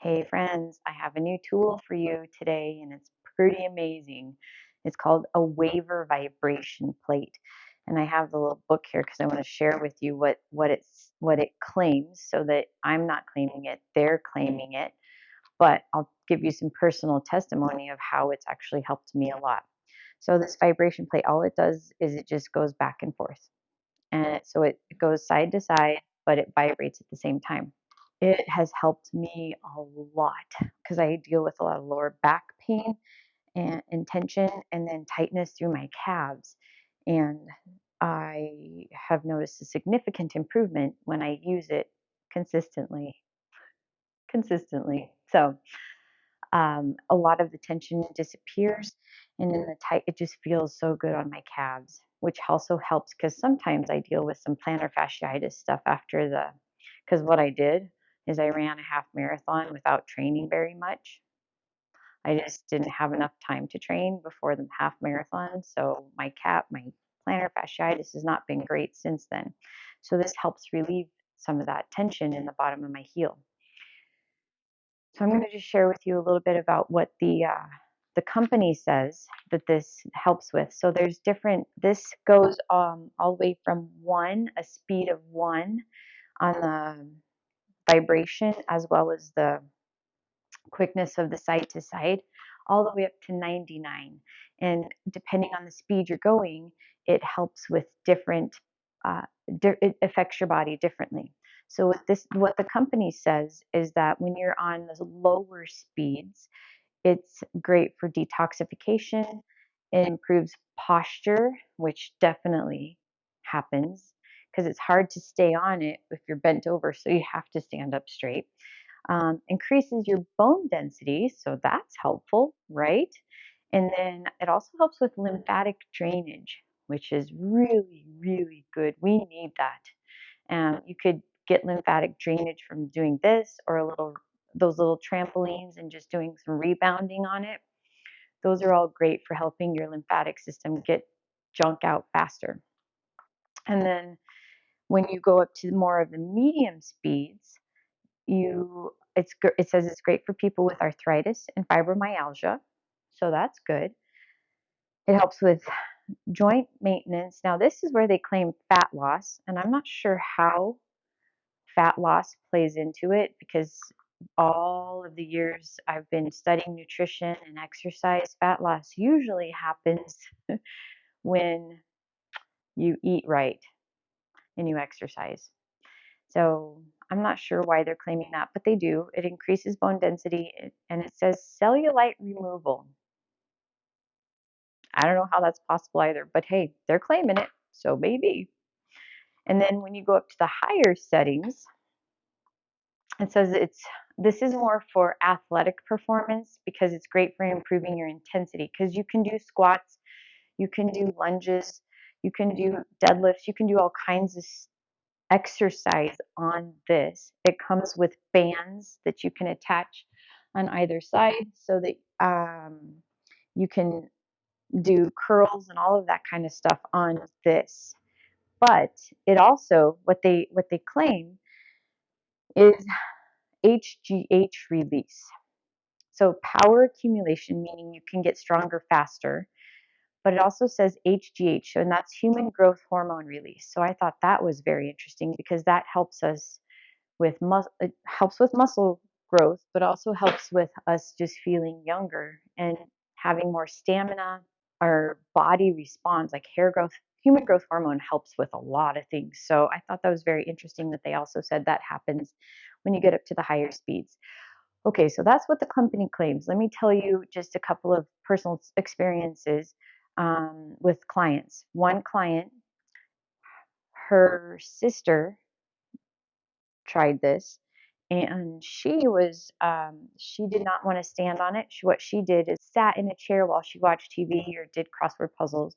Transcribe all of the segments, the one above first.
Hey friends, I have a new tool for you today and it's pretty amazing. It's called a waiver vibration plate. And I have the little book here because I want to share with you what it claims so that I'm not claiming it, they're claiming it. But I'll give you some personal testimony of how it's actually helped me a lot. So this vibration plate, all it does is it just goes back and forth. And so it goes side to side, but it vibrates at the same time. It has helped me a lot because I deal with a lot of lower back pain and tension and then tightness through my calves. And I have noticed a significant improvement when I use it consistently. Consistently. So a lot of the tension disappears, and then the tight, it just feels so good on my calves, which also helps because sometimes I deal with some plantar fasciitis stuff after because what I did is I ran a half marathon without training very much. I just didn't have enough time to train before the half marathon, so my plantar fasciitis has not been great since then. So this helps relieve some of that tension in the bottom of my heel. So I'm going to just share with you a little bit about what the company says that this helps with. So there's different. This goes all the way from a speed of 1 on the vibration, as well as the quickness of the side to side, all the way up to 99. And depending on the speed you're going, it helps with different. It affects your body differently. So what the company says is that when you're on the lower speeds, it's great for detoxification. It improves posture, which definitely happens because it's hard to stay on it if you're bent over, so you have to stand up straight. Increases your bone density, so that's helpful, right? And then it also helps with lymphatic drainage, which is really, really good. We need that. You could get lymphatic drainage from doing this or those little trampolines and just doing some rebounding on it. Those are all great for helping your lymphatic system get junk out faster. And then when you go up to more of the medium speeds, it says it's great for people with arthritis and fibromyalgia. So that's good. It helps with joint maintenance. Now this is where they claim fat loss, and I'm not sure how fat loss plays into it because all of the years I've been studying nutrition and exercise, fat loss usually happens when you eat right and you exercise. So I'm not sure why they're claiming that, but they do. It increases bone density and it says cellulite removal. I don't know how that's possible either, but hey, they're claiming it, so maybe. And then when you go up to the higher settings, it says this is more for athletic performance because it's great for improving your intensity because you can do squats, you can do lunges, you can do deadlifts, you can do all kinds of exercise on this. It comes with bands that you can attach on either side so that you can do curls and all of that kind of stuff on this. But it also what they claim is HGH release. So power accumulation, meaning you can get stronger faster, but it also says HGH, and that's human growth hormone release. So I thought that was very interesting because that helps us it helps with muscle growth, but also helps with us just feeling younger and having more stamina. Our body responds like hair growth. Human growth hormone helps with a lot of things. So I thought that was very interesting that they also said that happens when you get up to the higher speeds. Okay, so that's what the company claims. Let me tell you just a couple of personal experiences with clients. One client, her sister tried this, and she did not want to stand on it. What she did is sat in a chair while she watched TV or did crossword puzzles,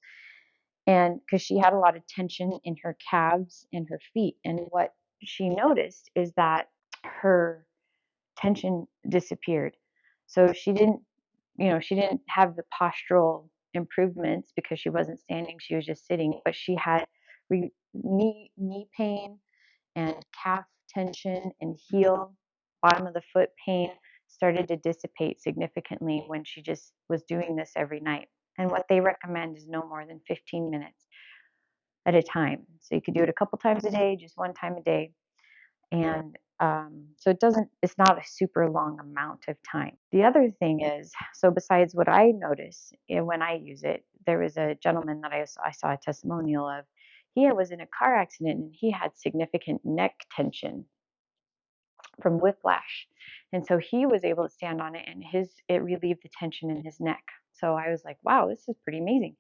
and because she had a lot of tension in her calves and her feet, and what she noticed is that her tension disappeared. So she didn't have the postural improvements because she wasn't standing, she was just sitting, but she had knee pain and calf tension and heel, bottom of the foot pain. started to dissipate significantly when she just was doing this every night. And what they recommend is no more than 15 minutes at a time. So you could do it a couple times a day, just one time a day. And so it's not a super long amount of time. The other thing is, so besides what I notice when I use it, there was a gentleman that I saw a testimonial of. He was in a car accident and he had significant neck tension from whiplash. And so he was able to stand on it and it relieved the tension in his neck. So I was like, wow, this is pretty amazing.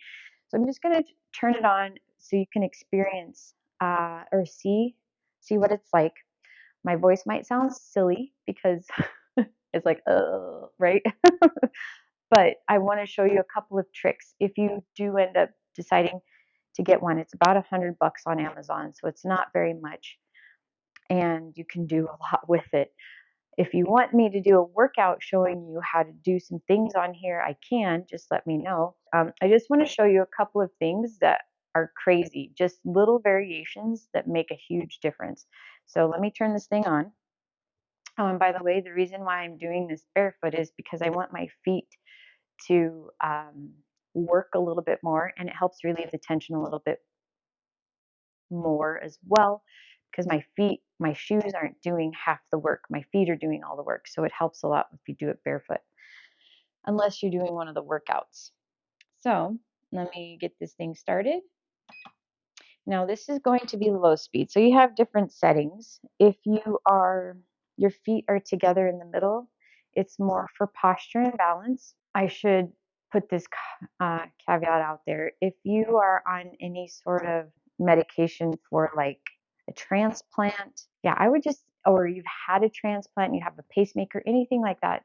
So I'm just going to turn it on so you can experience or see what it's like. My voice might sound silly because it's like, right? But I want to show you a couple of tricks. If you do end up deciding to get one, it's about $100 on Amazon, so it's not very much, and you can do a lot with it. If you want me to do a workout showing you how to do some things on here, I can. Just let me know. I just want to show you a couple of things that are crazy, just little variations that make a huge difference. So let me turn this thing on. Oh, and by the way, the reason why I'm doing this barefoot is because I want my feet to work a little bit more, and it helps relieve the tension a little bit more as well, because my shoes aren't doing half the work. My feet are doing all the work. So it helps a lot if you do it barefoot, unless you're doing one of the workouts. So let me get this thing started. Now this is going to be low speed. So you have different settings. If your feet are together in the middle, it's more for posture and balance. I should put this caveat out there. If you are on any sort of medication for like a transplant, yeah, I would or you've had a transplant, you have a pacemaker, anything like that,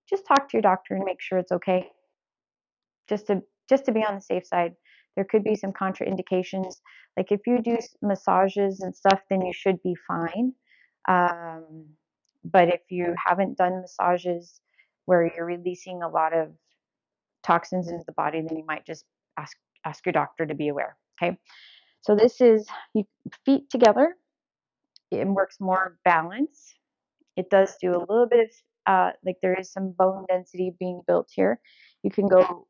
just talk to your doctor and make sure it's okay. Just to be on the safe side. There could be some contraindications. Like if you do massages and stuff, then you should be fine. But if you haven't done massages where you're releasing a lot of toxins into the body, then you might just ask your doctor to be aware. Okay. So this is feet together. It works more balance. It does do a little bit of like there is some bone density being built here. You can go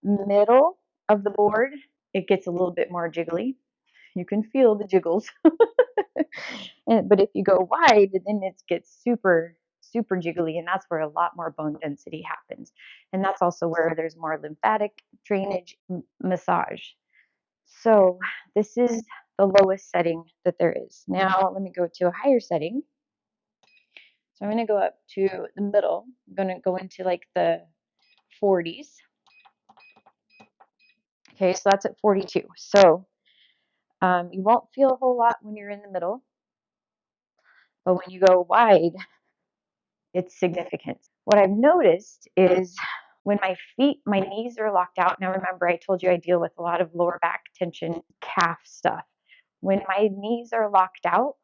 middle of the board. It gets a little bit more jiggly. You can feel the jiggles. But if you go wide, then it gets super, super jiggly, and that's where a lot more bone density happens. And that's also where there's more lymphatic drainage massage. So this is the lowest setting that there is. Now let me go to a higher setting. So I'm going to go up to the middle. I'm going to go into like the 40s. Okay, so that's at 42. So you won't feel a whole lot when you're in the middle, but when you go wide, it's significant. What I've noticed is when my knees are locked out. Now remember, I told you I deal with a lot of lower back tension, calf stuff. When my knees are locked out,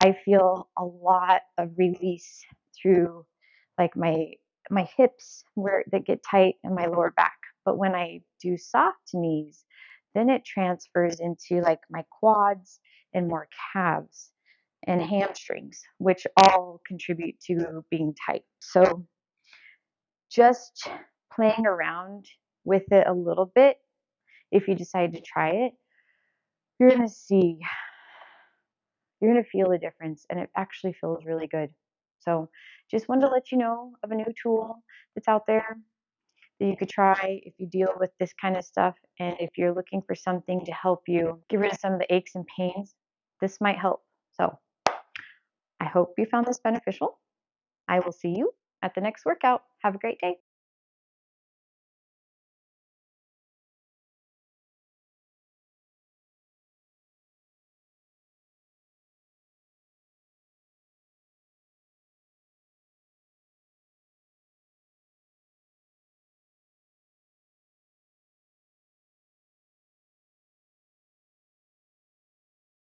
I feel a lot of release through like my hips where that get tight and my lower back. But when I do soft knees, then it transfers into like my quads and more calves and hamstrings, which all contribute to being tight. So just playing around with it a little bit, if you decide to try it, you're going to see you're going to feel a difference, and it actually feels really good. So just wanted to let you know of a new tool that's out there that you could try if you deal with this kind of stuff, and if you're looking for something to help you get rid of some of the aches and pains, this might help. So I hope you found this beneficial. I will see you at the next workout. Have a great day.